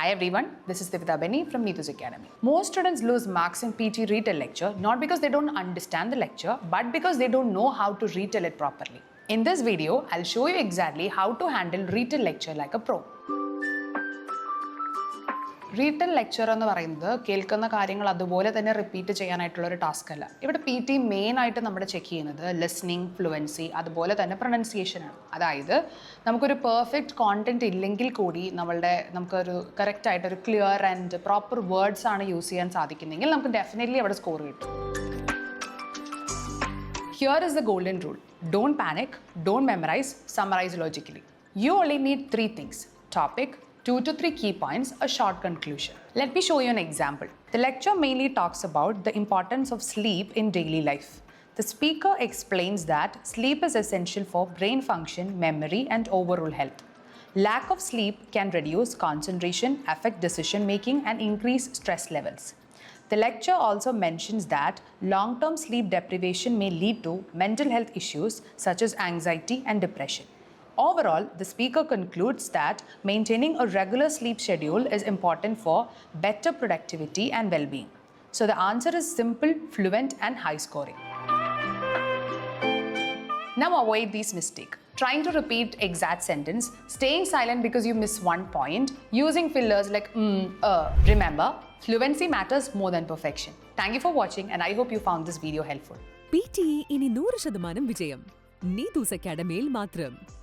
Hi everyone, this is Divita Benny from Neethus Academy. Most students lose marks in PT retell lecture not because they don't understand the lecture but because they don't know how to retell it properly. In this video, I'll show you exactly how to handle retell lecture like a pro. റീറ്റൽ lecture എന്ന് പറയുന്നത് കേൾക്കുന്ന കാര്യങ്ങൾ അതുപോലെ തന്നെ repeat ചെയ്യാനായിട്ടുള്ള ഒരു task അല്ല. ഇവിടെ പി ടി മെയിൻ ആയിട്ട് നമ്മൾ ചെക്ക് ചെയ്യുന്നത് ലിസ്ണിംഗ്, ഫ്ലുവൻസി, അതുപോലെ തന്നെ പ്രൊനൗൺസിയേഷനാണ്. അതായത് നമുക്കൊരു പെർഫെക്റ്റ് കോണ്ടന്റ് ഇല്ലെങ്കിൽ കൂടി നമുക്കൊരു കറക്റ്റ് ആയിട്ട് ഒരു ക്ലിയർ ആൻഡ് പ്രോപ്പർ വേർഡ്സ് ആണ് യൂസ് ചെയ്യാൻ സാധിക്കുന്നെങ്കിൽ നമുക്ക് ഡെഫിനറ്റ്ലി അവിടെ സ്കോർ കിട്ടും. Here is the golden rule. Don't panic, don't memorize, summarize logically. You only need 3 things: topic, 2 to 3 key points, a short conclusion. Let me show you an example. The lecture mainly talks about the importance of sleep in daily life. The speaker explains that sleep is essential for brain function, memory, and overall health. Lack of sleep can reduce concentration, affect decision making, and increase stress levels. The lecture also mentions that long-term sleep deprivation may lead to mental health issues such as anxiety and depression. Overall, the speaker concludes that maintaining a regular sleep schedule is important for better productivity and well-being. So the answer is simple, fluent, and high scoring. Now avoid these mistakes. Trying to repeat exact sentence, staying silent because you miss one point, using fillers like Remember, fluency matters more than perfection. Thank you for watching and I hope you found this video helpful. PTE ഇനി 100% വിജയം. നീതൂസ് അക്കാഡമിയിൽ മാത്രം.